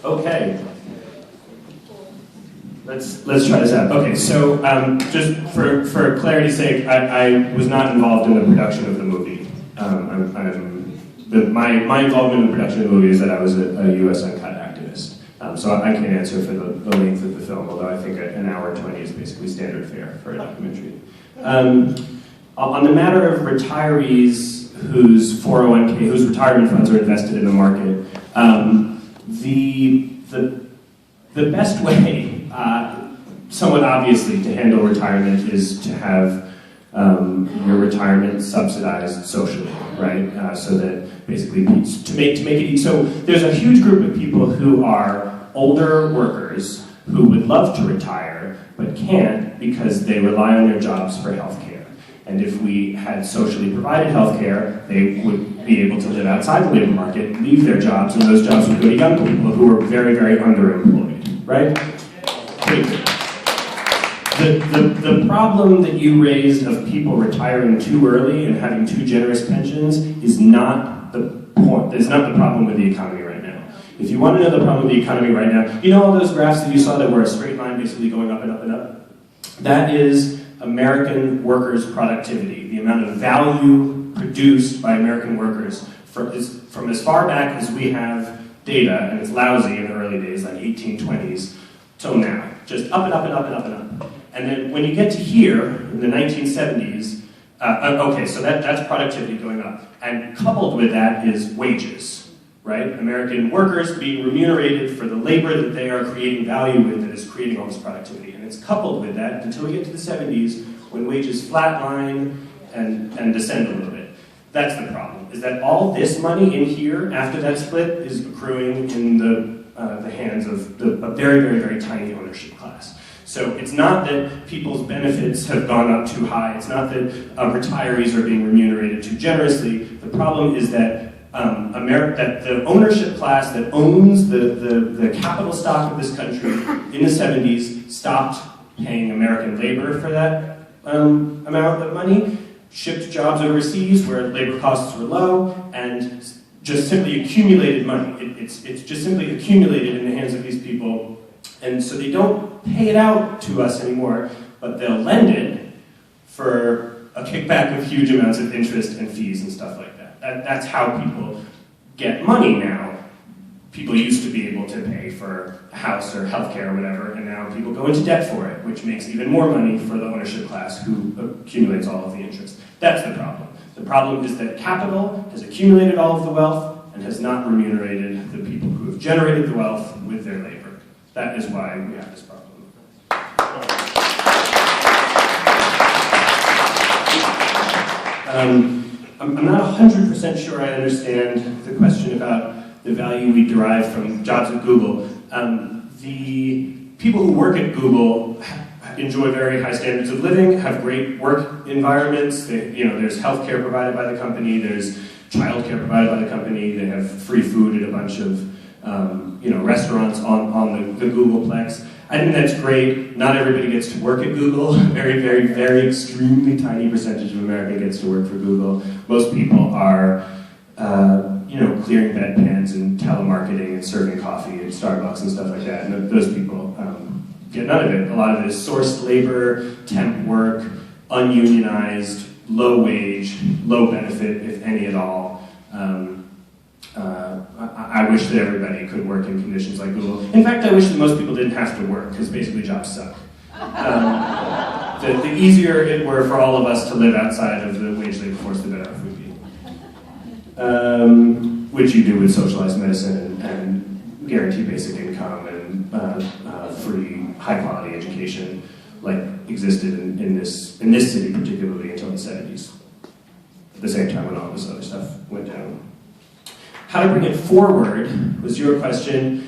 Okay. Let's try this out. Okay, so just for clarity's sake, I was not involved in the production of the movie. My involvement in the production of the movie is that I was a U.S. Uncut activist. So I can't answer for the length of the film, although I think an hour 20 is basically standard fare for a documentary. On the matter of retirees whose 401k, whose retirement funds are invested in the market, the best way, somewhat obviously, to handle retirement is to have your retirement subsidized socially, right? So that basically to make it. So there's a huge group of people who are older workers who would love to retire but can't because they rely on their jobs for health care. And if we had socially provided health care, they would be able to live outside the labor market, leave their jobs, and those jobs would go to young people who are very, very underemployed, right? The problem that you raised of people retiring too early and having too generous pensions is not the point. It's not the problem with the economy right now. If you want to know the problem with the economy right now, you know all those graphs that you saw that were a straight line basically going up and up and up? That is American workers' productivity, the amount of value produced by American workers from as far back as we have data, and it's lousy in the early days, like 1820s, till now. Just up and up and up and up and up. And then when you get to here, in the 1970s, okay, so that's productivity going up. And coupled with that is wages, right? American workers being remunerated for the labor that they are creating value with that is creating all this productivity. And it's coupled with that until we get to the 70s when wages flatline and descend a little bit. That's the problem, is that all this money in here after that split is accruing in the hands of a very, very, very tiny ownership class. So it's not that people's benefits have gone up too high. It's not that retirees are being remunerated too generously. The problem is that that the ownership class that owns the capital stock of this country in the 70s stopped paying American labor for that amount of money, shipped jobs overseas where labor costs were low, and just simply accumulated money. It's just simply accumulated in the hands of these people, and so they don't pay it out to us anymore, but they'll lend it for a kickback of huge amounts of interest and fees and stuff like that. That's how people get money now. People used to be able to pay for a house or healthcare or whatever, and now people go into debt for it, which makes even more money for the ownership class who accumulates all of the interest. That's the problem. The problem is that capital has accumulated all of the wealth and has not remunerated the people who have generated the wealth with their labor. That is why we have this problem. I'm not 100% sure I understand the question about the value we derive from jobs at Google. The people who work at Google enjoy very high standards of living, have great work environments. There's health care provided by the company, there's child care provided by the company, they have free food at a bunch of restaurants on the Googleplex. I think that's great. Not everybody gets to work at Google. Very, very, very extremely tiny percentage of America gets to work for Google. Most people are, clearing bedpans and telemarketing and serving coffee at Starbucks and stuff like that. And those people get none of it. A lot of it is sourced labor, temp work, ununionized, low wage, low benefit, if any at all. I wish that everybody could work in conditions like Google. In fact, I wish that most people didn't have to work, because basically jobs suck. The easier it were for all of us to live outside of the wage labor force, the better off we'd be. Which you do with socialized medicine and guaranteed basic income and free, high-quality education, like existed in this city particularly until the 70s. At the same time when all this other stuff went down. How to bring it forward was your question.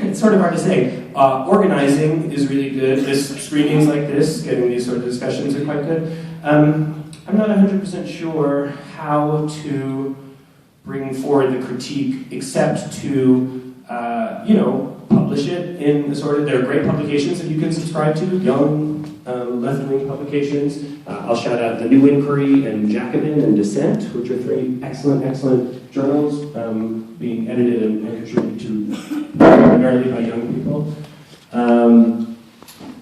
It's sort of hard to say. Organizing is really good. Screenings like this, getting these sort of discussions are quite good. I'm not 100% sure how to bring forward the critique except to, publish it in there are great publications that you can subscribe to, young left-wing publications. I'll shout out The New Inquiry and Jacobin and Dissent, which are three excellent, excellent journals being edited and contributed to primarily by young people.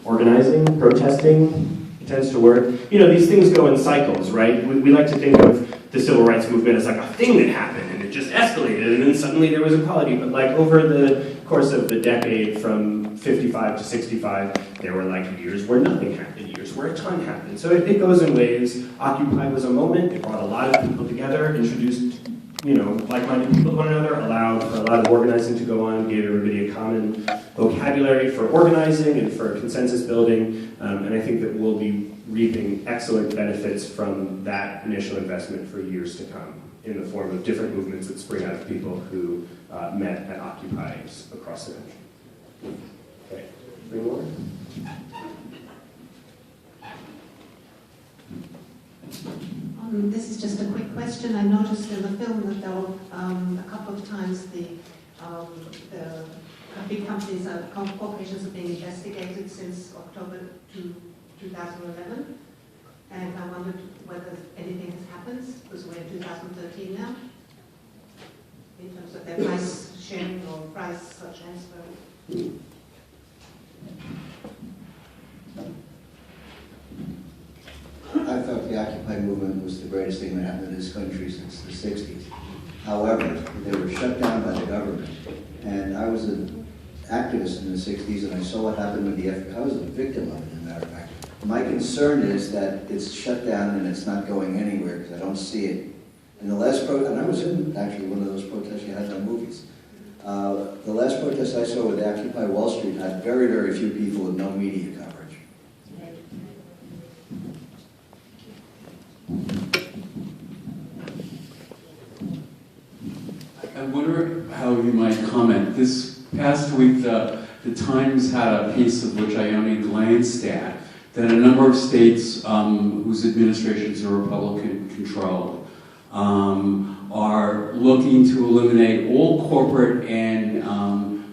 Organizing, protesting, it tends to work. You know, these things go in cycles, right? We like to think of the civil rights movement as like a thing that happened and it just escalated and then suddenly there was equality. But like over the course of the decade from 55 to 65, there were like years where nothing happened, years where a ton happened. So it goes in waves. Occupy was a moment. It brought a lot of people together, introduced, you know, like-minded people to one another, allowed for a lot of organizing to go on, gave everybody a common vocabulary for organizing and for consensus building, and I think that we'll be reaping excellent benefits from that initial investment for years to come in the form of different movements that spring out of people who met at Occupiers across the country. Okay, 3 more? This is just a quick question. I noticed in the film that there were a couple of times the big companies, corporations are being investigated since October 2011. And I wondered whether anything has happened, because we're in 2013 now, in terms of their price sharing or price transfer. I thought the Occupy movement was the greatest thing that happened in this country since the 60s. However, they were shut down by the government. And I was an activist in the 60s, and I saw what happened with I was a victim of it, as a matter of fact. My concern is that it's shut down and it's not going anywhere, because I don't see it. In the last protest, and I was in actually one of those protests you had on movies. The last protest I saw with Occupy Wall Street had very, very few people with no media coverage. I wonder how you might comment. This past week, the Times had a piece of which I only glanced at, that a number of states whose administrations are Republican-controlled are looking to eliminate all corporate and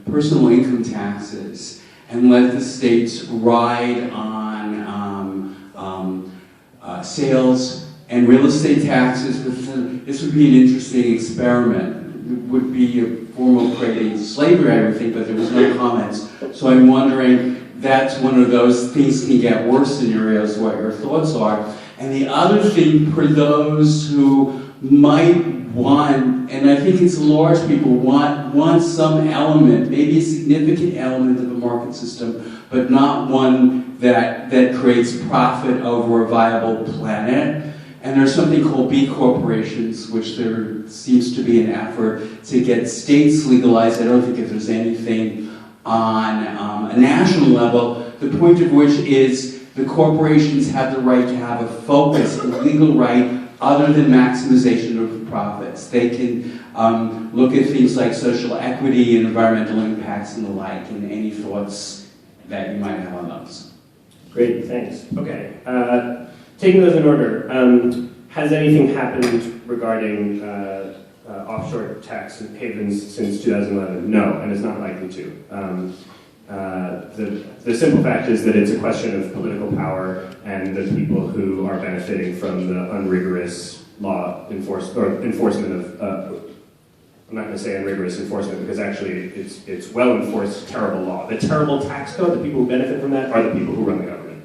personal income taxes and let the states ride on sales and real estate taxes. This would be an interesting experiment. It would be a form of creating slavery, I would think, but there was no comments. So I'm wondering, that's one of those things can get worse scenarios, what your thoughts are. And the other thing, for those who might want, and I think it's large people, want some element, maybe a significant element of the market system, but not one that creates profit over a viable planet. And there's something called B corporations, which there seems to be an effort to get states legalized. I don't think if there's anything on a national level, the point of which is the corporations have the right to have a focus, a legal right, other than maximization of profits. They can look at things like social equity and environmental impacts and the like, and any thoughts that you might have on those. Great, thanks. Okay, taking those in order, has anything happened regarding offshore tax havens since 2011? No, and it's not likely to. The simple fact is that it's a question of political power and the people who are benefiting from the unrigorous law enforcement of, I'm not going to say unrigorous enforcement because actually it's well-enforced terrible law. The terrible tax code, the people who benefit from that are the people who run the government.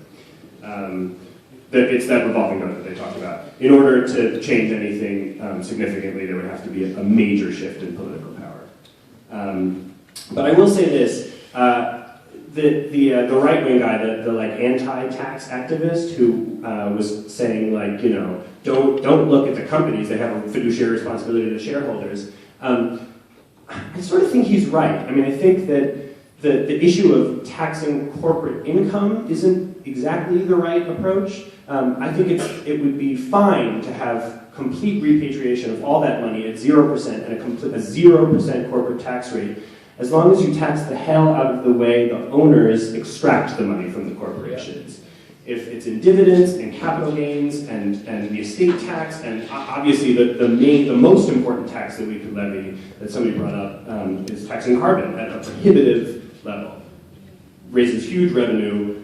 It's that revolving door that they talked about. In order to change anything significantly, there would have to be a major shift in political power. But I will say this: the right-wing guy, the like anti-tax activist, who was saying like, you know, don't look at the companies; they have a fiduciary responsibility to shareholders. I sort of think he's right. I mean, I think that the issue of taxing corporate income isn't exactly the right approach. I think it would be fine to have complete repatriation of all that money at 0% and a 0% corporate tax rate, as long as you tax the hell out of the way the owners extract the money from the corporations. If it's in dividends and capital gains and the estate tax, and obviously the most important tax that we could levy, that somebody brought up, is taxing carbon at a prohibitive level. Raises huge revenue,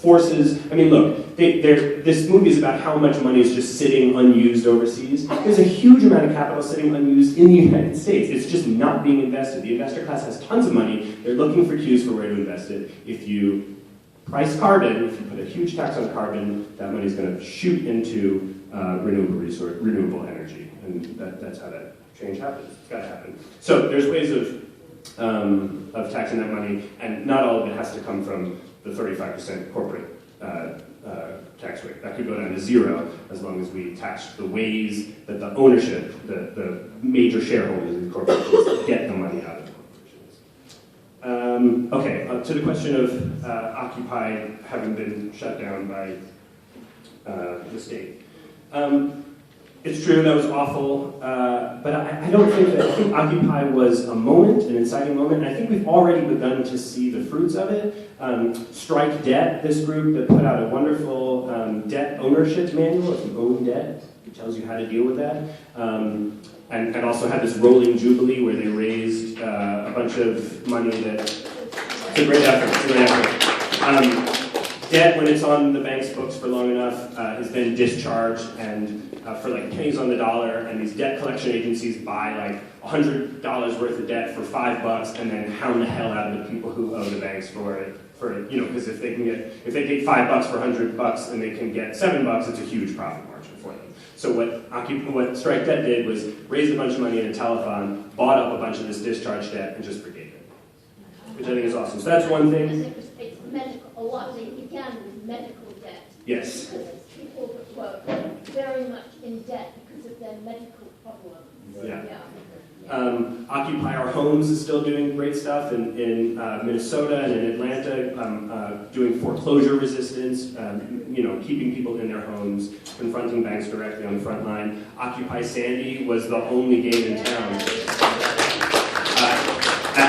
forces, I mean, look, this movie is about how much money is just sitting unused overseas. There's a huge amount of capital sitting unused in the United States. It's just not being invested. The investor class has tons of money. They're looking for cues for where to invest it. If you price carbon, if you put a huge tax on carbon, that money is going to shoot into renewable energy. And that's how that change happens. It's got to happen. So there's ways of taxing that money, and not all of it has to come from the 35% corporate tax rate. That could go down to 0 as long as we tax the ways that the ownership, the major shareholders of the corporations get the money out of the corporations. Okay, to the question of Occupy having been shut down by the state. It's true, that was awful, but I don't think that, I think Occupy was a moment, an inciting moment, and I think we've already begun to see the fruits of it. Strike Debt, this group that put out a wonderful debt ownership manual. If you own debt, it tells you how to deal with that. And also had this rolling jubilee where they raised a bunch of money that, it's a great effort, debt, when it's on the bank's books for long enough, is then discharged, and for like pennies on the dollar, and these debt collection agencies buy like $100 worth of debt for $5 and then hound the hell out of the people who owe the banks for it, because if they pay $5 for $100 and they can get $7, it's a huge profit margin for them. So what Strike Debt did was raise a bunch of money in a telethon, bought up a bunch of this discharge debt, and just forgave it, which I think is awesome. So that's one thing. It's medical. A lot of it began with medical debt. Yes. Because it's people that were very much in debt because of their medical problems. Yeah. Occupy Our Homes is still doing great stuff in Minnesota and in Atlanta, doing foreclosure resistance, keeping people in their homes, confronting banks directly on the front line. Occupy Sandy was the only game in town.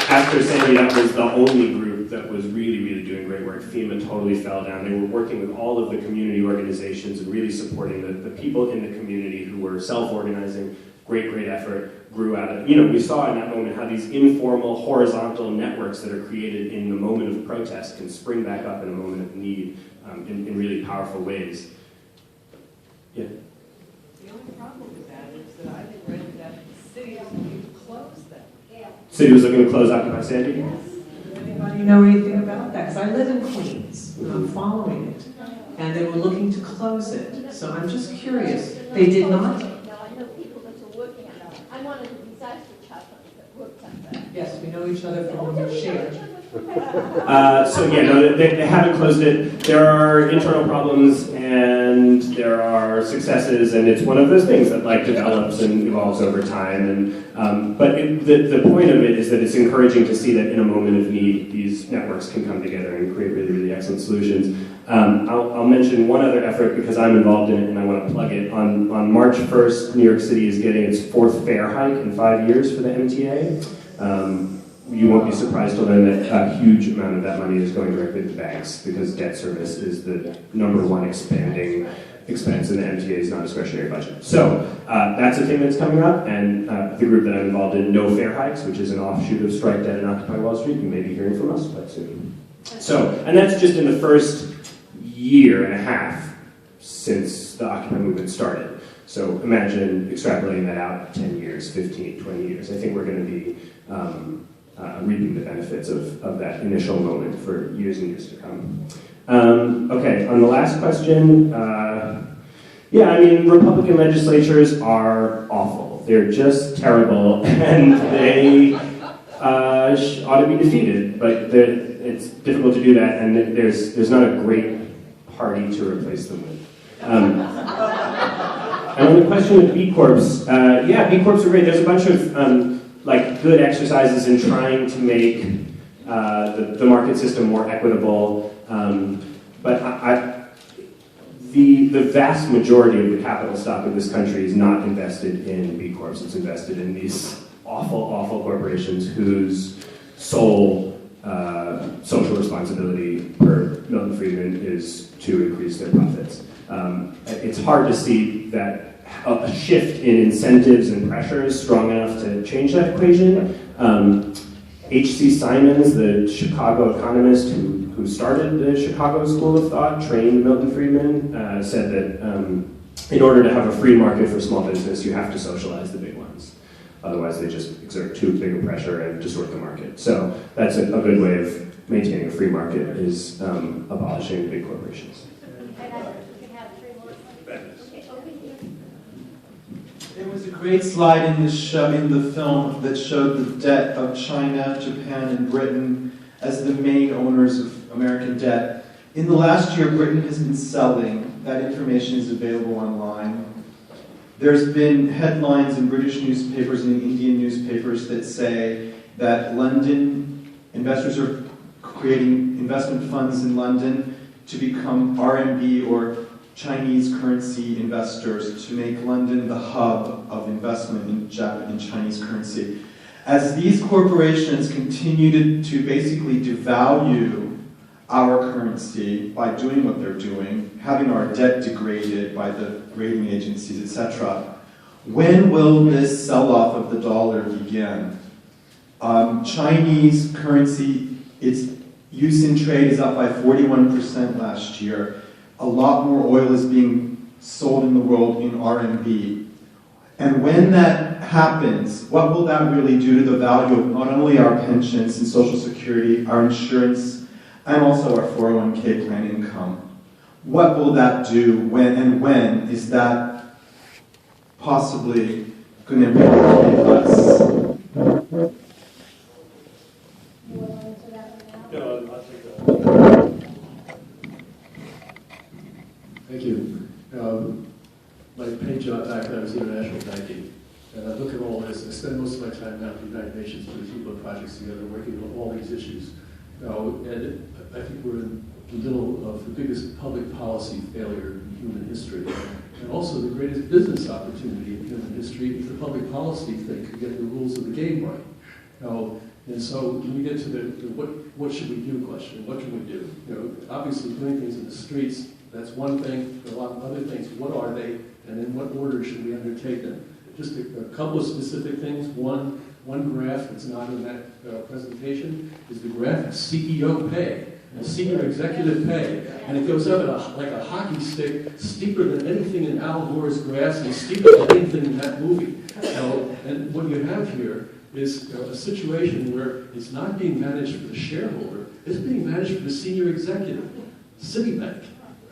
After Sandy, that was the only group that was really, really doing great work. FEMA totally fell down. They were working with all of the community organizations and really supporting the people in the community who were self-organizing. Great, great effort. Grew out of, we saw in that moment how these informal, horizontal networks that are created in the moment of protest can spring back up in a moment of need in really powerful ways. Yeah? The only problem with that is that I had read that the city is going to close them. City was looking to close Occupy Sandy? Yes. Does anybody know anything about that? Because I live in Queens, and I'm following it. And they were looking to close it. So I'm just curious. They did not? No, I know people that are working on that. I'm one of the disaster chaplains that worked on that. Yes, we know each other from shared. They haven't closed it. There are internal problems and there are successes, and it's one of those things that develops and evolves over time. But the point of it is that it's encouraging to see that in a moment of need, these networks can come together and create really, really excellent solutions. I'll mention one other effort because I'm involved in it and I want to plug it. On March 1st, New York City is getting its 4th fare hike in 5 years for the MTA. You won't be surprised to learn that a huge amount of that money is going directly to banks because debt service is the #1 expanding expense in the MTA's non-discretionary budget. So that's a thing that's coming up, and the group that I'm involved in, No Fare Hikes, which is an offshoot of Strike Debt and Occupy Wall Street, you may be hearing from us quite soon. So, and that's just in the first year and a half since the Occupy movement started. So imagine extrapolating that out 10 years, 15, 20 years. I think we're going to be reaping the benefits of that initial moment for years and years to come. Okay, on the last question, Republican legislatures are awful. They're just terrible, and they ought to be defeated, but it's difficult to do that, and there's not a great party to replace them with. And on the question of B Corps, B Corps are great. There's a bunch of good exercises in trying to make the market system more equitable, but the vast majority of the capital stock of this country is not invested in B Corps. It's invested in these awful, awful corporations whose sole social responsibility per Milton Friedman is to increase their profits. It's hard to see that a shift in incentives and pressures strong enough to change that equation. H.C. Simons, the Chicago economist who started the Chicago School of Thought, trained Milton Friedman, said that in order to have a free market for small business, you have to socialize the big ones. Otherwise, they just exert too big a pressure and distort the market. So that's a good way of maintaining a free market, is abolishing big corporations. There was a great slide in the film that showed the debt of China, Japan, and Britain as the main owners of American debt. In the last year, Britain has been selling. That information is available online. There's been headlines in British newspapers and in Indian newspapers that say that London investors are creating investment funds in London to become RMB or Chinese currency investors, to make London the hub of investment in Chinese currency. As these corporations continue to basically devalue our currency by doing what they're doing, having our debt degraded by the rating agencies, etc., when will this sell-off of the dollar begin? Chinese currency, its use in trade is up by 41% last year. A lot more oil is being sold in the world in RMB. And when that happens, what will that really do to the value of not only our pensions and Social Security, our insurance, and also our 401k plan income? What will that do when is that possibly going to benefit us? Thank you. My paid job background is international banking, and I look at all this. I spend most of my time now at the United Nations putting people and projects together, working on all these issues. And I think we're in the middle of the biggest public policy failure in human history, and also the greatest business opportunity in human history if the public policy thing could get the rules of the game right. And so when we get to the what should we do question, what can we do? Obviously doing things in the streets, that's one thing. There are a lot of other things. What are they, and in what order should we undertake them? Just a couple of specific things. One graph that's not in that presentation is the graph of CEO pay, and senior executive pay, and it goes up like a hockey stick, steeper than anything in Al Gore's graphs and steeper than anything in that movie. And what you have here is a situation where it's not being managed for the shareholder, it's being managed for the senior executive, Citibank,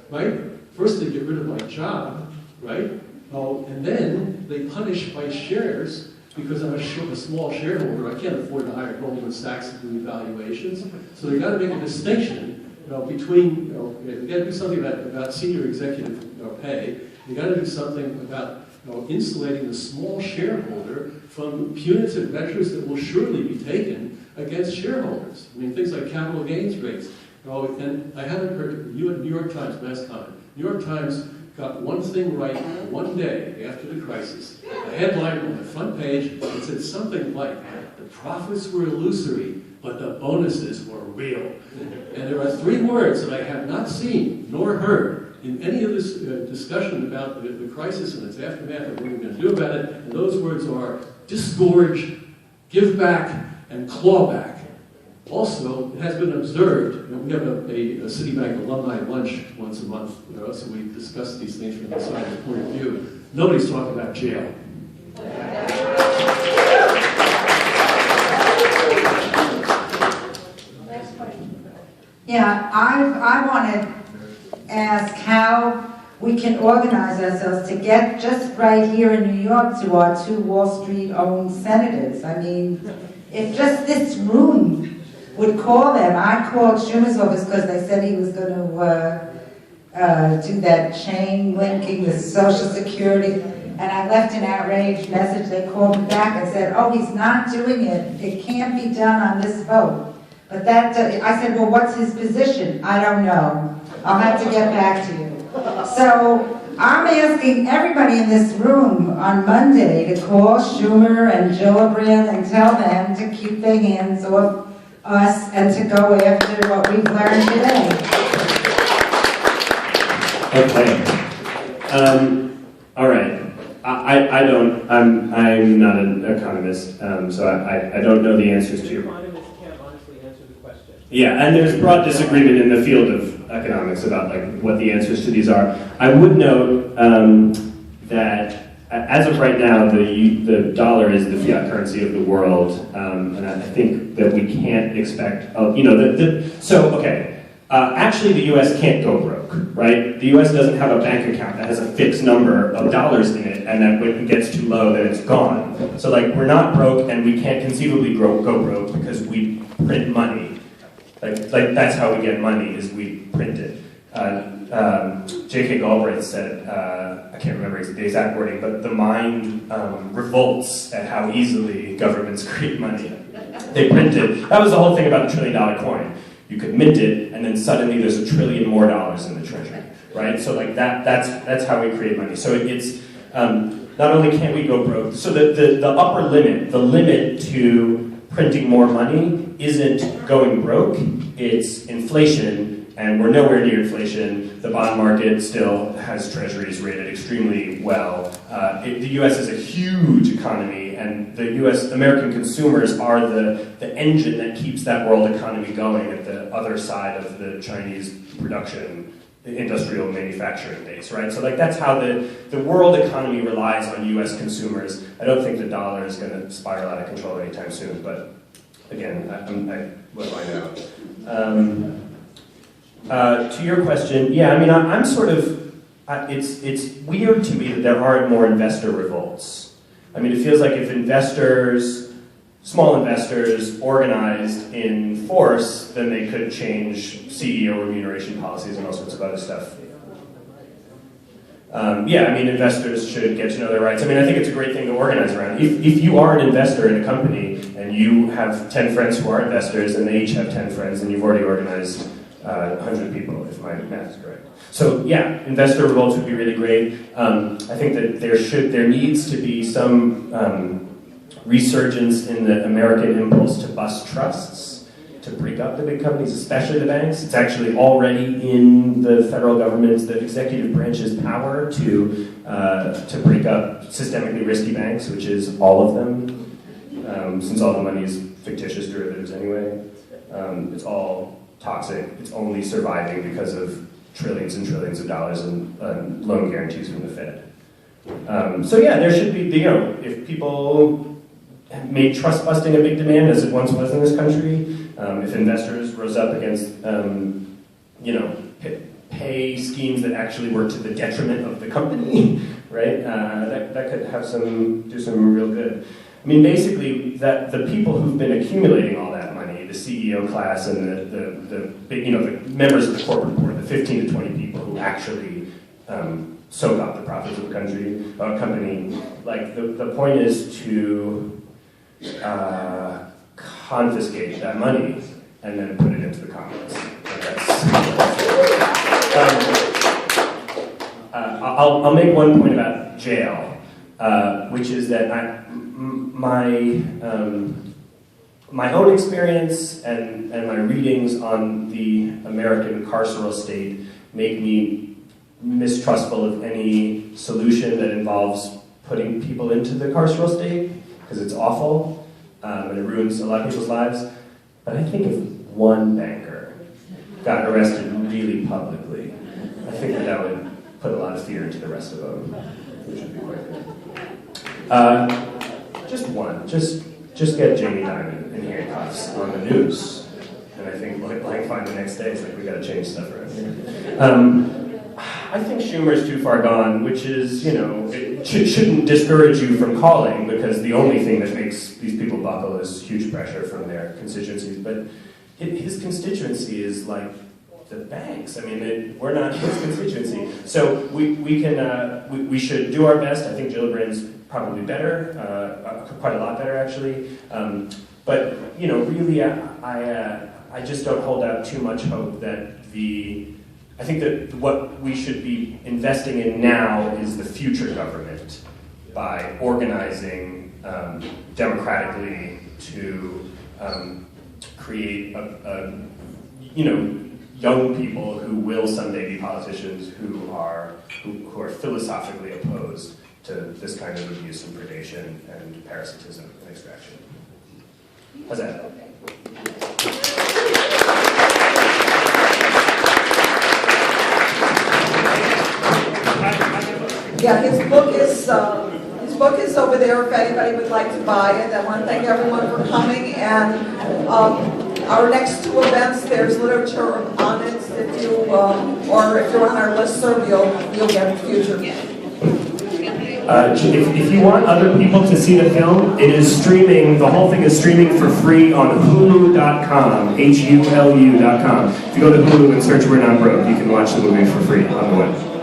right? First they get rid of my job, right? And then they punish my shares because I'm a small shareholder. I can't afford to hire Goldman Sachs to do evaluations. So they got to make a distinction between, they got to do something about senior executive pay. They got to do something about insulating the small shareholder from punitive measures that will surely be taken against shareholders. I mean, things like capital gains rates. And I haven't heard, New York Times, last comment, New York Times got one thing right one day after the crisis. The headline on the front page, it said something like, the profits were illusory, but the bonuses were real. And there are three words that I have not seen nor heard in any of this discussion about the crisis and its aftermath and what we're going to do about it. And those words are disgorge, give back, and claw back. Also, it has been observed, we have a Citibank alumni lunch once a month, so we discuss these things from the science point of view. Nobody's talking about jail. Yeah, I want to ask how we can organize ourselves to get just right here in New York to our two Wall Street-owned senators. I mean, if just this room would call them. I called Schumer's office because they said he was going to do that chain linking the Social Security, and I left an outraged message. They called me back and said, oh, he's not doing it. It can't be done on this vote. But that, I said, well, what's his position? I don't know. I'll have to get back to you. So I'm asking everybody in this room on Monday to call Schumer and Gillibrand and tell them to keep their hands off us and to go after what we've learned today. Okay. All right. I'm not an economist, so I don't know the answers to your Yeah, and there's broad disagreement in the field of economics about like what the answers to these are. I would note that as of right now, the dollar is the fiat currency of the world, and I think that we can't expect, actually the U.S. can't go broke, right? The U.S. doesn't have a bank account that has a fixed number of dollars in it, and that when it gets too low, then it's gone. So like we're not broke, and we can't conceivably go broke because we print money. Like that's how we get money, is we print it. J.K. Galbraith said, I can't remember the exact wording, but the mind revolts at how easily governments create money. They print it. That was the whole thing about the $1 trillion coin. You could mint it, and then suddenly there's $1 trillion more in the treasury, right? So like that's how we create money. So it's not only can we go broke, so the upper limit, the limit to printing more money isn't going broke, it's inflation, and we're nowhere near inflation. The bond market still has treasuries rated extremely well. The U.S. is a huge economy, and the American consumers are the engine that keeps that world economy going at the other side of the Chinese production, the industrial manufacturing base, right? So like that's how the world economy relies on U.S. consumers. I don't think the dollar is going to spiral out of control anytime soon, but again, what do I know? To your question, yeah, I mean, I'm sort of, it's weird to me that there aren't more investor revolts. I mean, it feels like if small investors organized in force, then they could change CEO remuneration policies and all sorts of other stuff. Yeah, I mean, investors should get to know their rights. I mean, I think it's a great thing to organize around. If you are an investor in a company and you have 10 friends who are investors and they each have 10 friends, then you've already organized 100 people, if my math is correct. So yeah, investor revolts would be really great. I think that there needs to be some resurgence in the American impulse to bust trusts, to break up the big companies, especially the banks. It's actually already in the federal government's, the executive branch's power to break up systemically risky banks, which is all of them, since all the money is fictitious derivatives anyway. It's all toxic. It's only surviving because of trillions and trillions of dollars in loan guarantees from the Fed. So yeah, there should be, if people made trust busting a big demand, as it once was in this country, if investors rose up against, pay schemes that actually were to the detriment of the company, right? That could do some real good. I mean, basically, that the people who've been accumulating all that money, the CEO class and the big, the members of the corporate board, the 15 to 20 people who actually soak up the profits of the company, like the point is to confiscate that money and then put it into the commons. I'll make one point about jail, which is that my own experience and my readings on the American carceral state make me mistrustful of any solution that involves putting people into the carceral state, because it's awful, and it ruins a lot of people's lives. But I think if one banker got arrested really publicly, I think that would put a lot of fear into the rest of them, which would be quite good. Just one. Just get Jamie Dimon in handcuffs on the news, and I think like fine the next day. It's like we got to change stuff around here. I think Schumer's too far gone, which is, it shouldn't discourage you from calling, because the only thing that makes these people buckle is huge pressure from their constituencies. But his constituency is like the banks. I mean, we're not his constituency. So we should do our best. I think Gillibrand's probably better, quite a lot better actually. But really, I just don't hold out too much hope that I think that what we should be investing in now is the future government, by organizing democratically to create young people who will someday be politicians, who are philosophically opposed to this kind of abuse and predation and parasitism and extraction. How's that? Yeah, his book is over there if anybody would like to buy it. I want to thank everyone for coming, and our next two events, there's literature on it. If you or if you're on our listserv, you'll get future. If you want other people to see the film, it is streaming, the whole thing is streaming for free on Hulu.com, Hulu.com. If you go to Hulu and search We're Not Broke, you can watch the movie for free on the web.